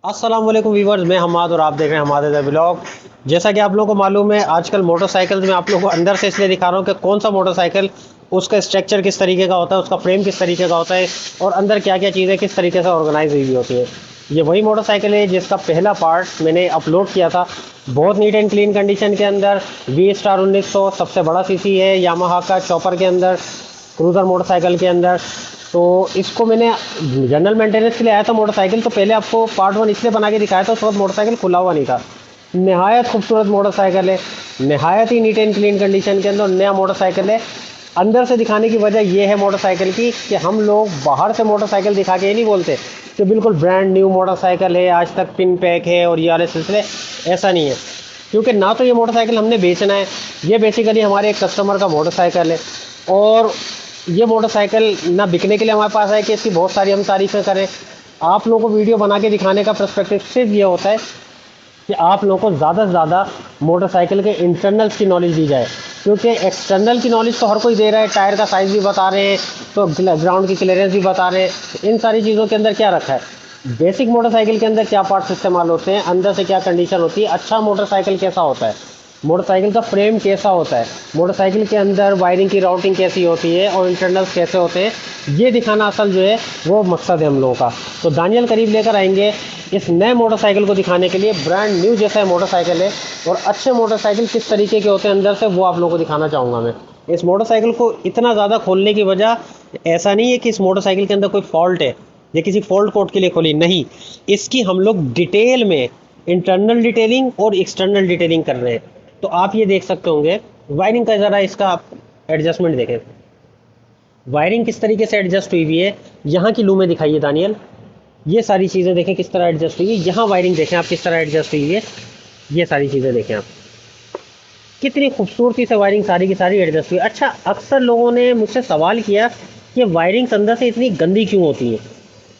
अस्सलाम वालेकुम व्यूवर्स, मैं हमाद और आप देख रहे हैं हमारे द ब्लॉग। जैसा कि आप लोगों को मालूम है, आजकल मोटरसाइकिल्स में आप लोगों को अंदर से इसलिए दिखा रहा हूँ कि कौन सा मोटरसाइकिल, उसका स्ट्रक्चर किस तरीके का होता है, उसका फ्रेम किस तरीके का होता है और अंदर क्या क्या चीज़ें किस तरीके से ऑर्गेनाइज हुई होती है। ये वही मोटरसाइकिल है जिसका पहला पार्ट मैंने अपलोड किया था, बहुत नीट एंड क्लीन कंडीशन के अंदर। वी स्टार 1900 सबसे बड़ा सीसी है यामाहा का, चॉपर के अंदर, क्रूज़र मोटरसाइकिल के अंदर। तो इसको मैंने जनरल मेंटेनेंस के लिए आया था मोटरसाइकिल, तो पहले आपको पार्ट 1 इसलिए बना के दिखाया था, उस वक्त मोटरसाइकिल खुला हुआ नहीं था। नहायत खूबसूरत मोटरसाइकिल है, नहायत ही नीट एंड क्लीन कंडीशन के अंदर नया मोटरसाइकिल है। अंदर से दिखाने की वजह यह है मोटरसाइकिल की कि हम लोग बाहर से मोटरसाइकिल दिखा के ये नहीं बोलते कि बिल्कुल ब्रांड न्यू मोटरसाइकिल है, आज तक पिन पैक है और ये वाले सिलसिले, ऐसा नहीं है। क्योंकि ना तो ये मोटरसाइकिल हमने बेचना है, ये बेसिकली हमारे एक कस्टमर का मोटरसाइकिल है। और ये मोटरसाइकिल ना बिकने के लिए हमारे पास है कि इसकी बहुत सारी हम तारीफ़ें करें। आप लोगों को वीडियो बना के दिखाने का पर्सपेक्टिव सिर्फ ये होता है कि आप लोगों को ज़्यादा से ज़्यादा मोटरसाइकिल के इंटरनल्स की नॉलेज दी जाए, क्योंकि एक्सटर्नल की नॉलेज तो हर कोई दे रहा है, टायर का साइज़ भी बता रहे हैं, तो ग्राउंड की क्लियरेंस भी बता रहे हैं। इन सारी चीज़ों के अंदर क्या रखा है, बेसिक मोटरसाइकिल के अंदर क्या पार्ट्स इस्तेमाल होते हैं, अंदर से क्या कंडीशन होती है, अच्छा मोटरसाइकिल कैसा होता है, मोटरसाइकिल का फ्रेम कैसा होता है, मोटरसाइकिल के अंदर वायरिंग की राउटिंग कैसी होती है और इंटरनल्स कैसे होते हैं, ये दिखाना असल जो है वो मकसद है हम लोगों का। तो दानियल करीब लेकर आएंगे इस नए मोटरसाइकिल को दिखाने के लिए। ब्रांड न्यू जैसा मोटरसाइकिल है और अच्छे मोटरसाइकिल किस तरीके के होते हैं अंदर से, वो आप लोगों को दिखाना चाहूँगा मैं। इस मोटरसाइकिल को इतना ज़्यादा खोलने की वजह ऐसा नहीं है कि इस मोटरसाइकिल के अंदर कोई फॉल्ट है या किसी फॉल्ट कोड के लिए खोली, नहीं, इसकी हम लोग डिटेल में इंटरनल डिटेलिंग और एक्सटर्नल डिटेलिंग कर रहे हैं। तो आप ये देख सकते होंगे वायरिंग का, ज़रा इसका एडजस्टमेंट देखें, वायरिंग किस तरीके से एडजस्ट हुई हुई है। यहाँ की लूमें दिखाइए दानियल, ये सारी चीज़ें देखें किस तरह एडजस्ट हुई है। यहाँ वायरिंग देखें आप किस तरह एडजस्ट हुई है, ये सारी चीज़ें देखें आप, कितनी खूबसूरती से वायरिंग सारी की सारी एडजस्ट हुई। अच्छा, अक्सर लोगों ने मुझसे सवाल किया कि वायरिंग अंदर से इतनी गंदी क्यों होती है।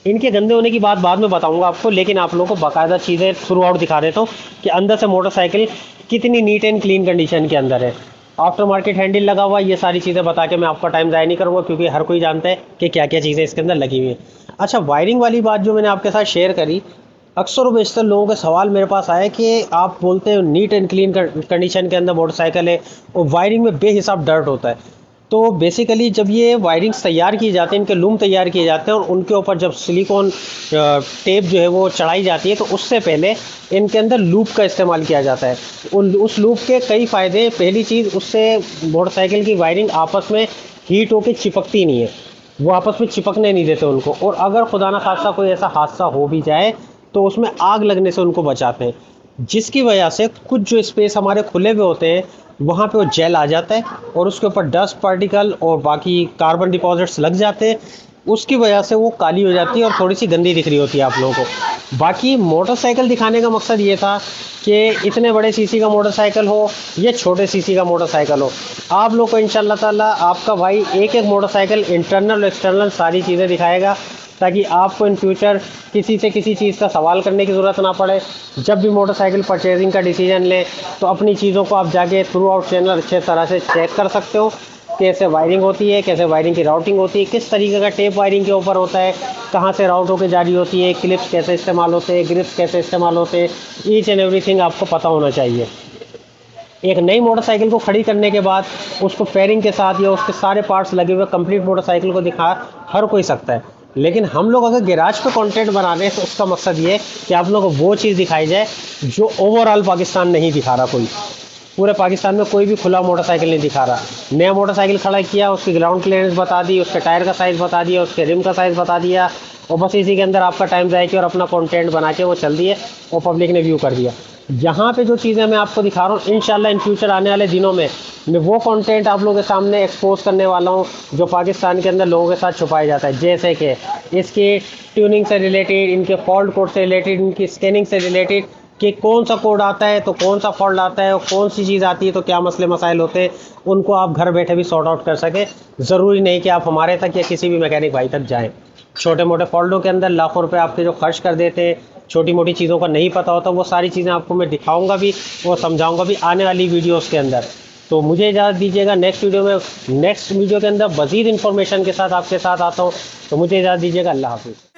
इनके गंदे होने की बात बाद में बताऊंगा आपको, लेकिन आप लोगों को बाकायदा चीज़ें थ्रू आउट दिखा देता हूँ कि अंदर से मोटरसाइकिल कितनी नीट एंड क्लीन कंडीशन के अंदर है। आफ्टर मार्केट हैंडल लगा हुआ, ये सारी चीज़ें बता के मैं आपका टाइम ज़ाया नहीं करूँगा, क्योंकि हर कोई जानता है कि क्या क्या चीज़ें इसके अंदर लगी हुई हैं। अच्छा, वायरिंग वाली बात जो मैंने आपके साथ शेयर करी, अक्सर व बेशतर लोगों के सवाल मेरे पास आए कि आप बोलते हैं नीट एंड क्लीन कंडीशन के अंदर मोटरसाइकिल है और वायरिंग में बेहिसाब डर्ट होता है। तो बेसिकली जब ये वायरिंग्स तैयार की जाती हैं, इनके लूम तैयार किए जाते हैं और उनके ऊपर जब सिलिकॉन टेप जो है वो चढ़ाई जाती है, तो उससे पहले इनके अंदर लूप का इस्तेमाल किया जाता है। उस लूप के कई फ़ायदे, पहली चीज़, उससे मोटरसाइकिल की वायरिंग आपस में हीट होकर चिपकती नहीं है, वो आपस में चिपकने नहीं देते उनको। और अगर खुदा ना खास्ता कोई ऐसा हादसा हो भी जाए तो उसमें आग लगने से उनको बचाते हैं, जिसकी वजह से कुछ जो स्पेस हमारे खुले हुए होते हैं वहाँ पे वो जेल आ जाता है और उसके ऊपर डस्ट पार्टिकल और बाकी कार्बन डिपॉजिट्स लग जाते हैं, उसकी वजह से वो काली हो जाती है और थोड़ी सी गंदी दिख रही होती है आप लोगों को। बाकी मोटरसाइकिल दिखाने का मकसद ये था कि इतने बड़े सीसी का मोटरसाइकिल हो या छोटे सीसी का मोटरसाइकिल हो, आप लोग को इंशाल्लाह ताला आपका भाई एक एक मोटरसाइकिल इंटरनल और एक्सटर्नल सारी चीज़ें दिखाएगा, ताकि आपको इन फ्यूचर किसी से किसी चीज़ का सवाल करने की ज़रूरत ना पड़े। जब भी मोटरसाइकिल परचेजिंग का डिसीजन लें तो अपनी चीज़ों को आप जाके थ्रू आउट चैनल अच्छे तरह से चेक कर सकते हो, कैसे वायरिंग होती है, कैसे वायरिंग की राउटिंग होती है, किस तरीके का टेप वायरिंग के ऊपर होता है, कहाँ से राउट होकर जारी होती है, क्लिप्स कैसे इस्तेमाल होते हैं, ग्रिप्स कैसे इस्तेमाल होते हैं, ईच एंड एवरीथिंग आपको पता होना चाहिए। एक नई मोटरसाइकिल को खड़ी करने के बाद उसको फेयरिंग के साथ या उसके सारे पार्ट्स लगे हुए कंप्लीट मोटरसाइकिल को दिखा हर कोई सकता है, लेकिन हम लोग अगर गैराज पे कंटेंट बना रहे हैं तो उसका मकसद ये है कि आप लोगों को वो चीज़ दिखाई जाए जो ओवरऑल पाकिस्तान नहीं दिखा रहा। कोई पूरे पाकिस्तान में कोई भी खुला मोटरसाइकिल नहीं दिखा रहा। नया मोटरसाइकिल खड़ा किया, उसकी ग्राउंड क्लियरेंस बता दी, उसके टायर का साइज़ बता दिया, उसके रिम का साइज़ बता दिया और बस इसी के अंदर आपका टाइम ज़ाया किया और अपना कंटेंट बना के वो चल दिए और पब्लिक ने व्यू कर दिया। यहाँ पे जो चीज़ें मैं आपको दिखा रहा हूँ, इंशाल्लाह इन फ्यूचर आने वाले दिनों में मैं वो कंटेंट आप लोगों के सामने एक्सपोज करने वाला हूँ जो पाकिस्तान के अंदर लोगों के साथ छुपाया जाता है, जैसे कि इसकी ट्यूनिंग से रिलेटेड, इनके फॉल्ट कोड से रिलेटेड, इनकी स्कैनिंग से रिलेटेड, कि कौन सा कोड आता है तो कौन सा फॉल्ट आता है और कौन सी चीज़ आती है तो क्या मसले मसाइल होते हैं, उनको आप घर बैठे भी सॉर्ट आउट कर सकें। ज़रूरी नहीं कि आप हमारे तक या किसी भी मैकेनिक भाई तक जाएँ। छोटे मोटे फॉल्टों के अंदर लाखों रुपए आपके जो खर्च कर देते हैं, छोटी मोटी चीज़ों का नहीं पता होता, वो सारी चीज़ें आपको मैं दिखाऊंगा भी और समझाऊंगा भी आने वाली वीडियोस के अंदर। तो मुझे इजाज़त दीजिएगा, नेक्स्ट वीडियो के अंदर मज़ीद इन्फॉर्मेशन के साथ आपके साथ आता हूँ। तो मुझे इजाज़त दीजिएगा, अल्लाह हाफिज़।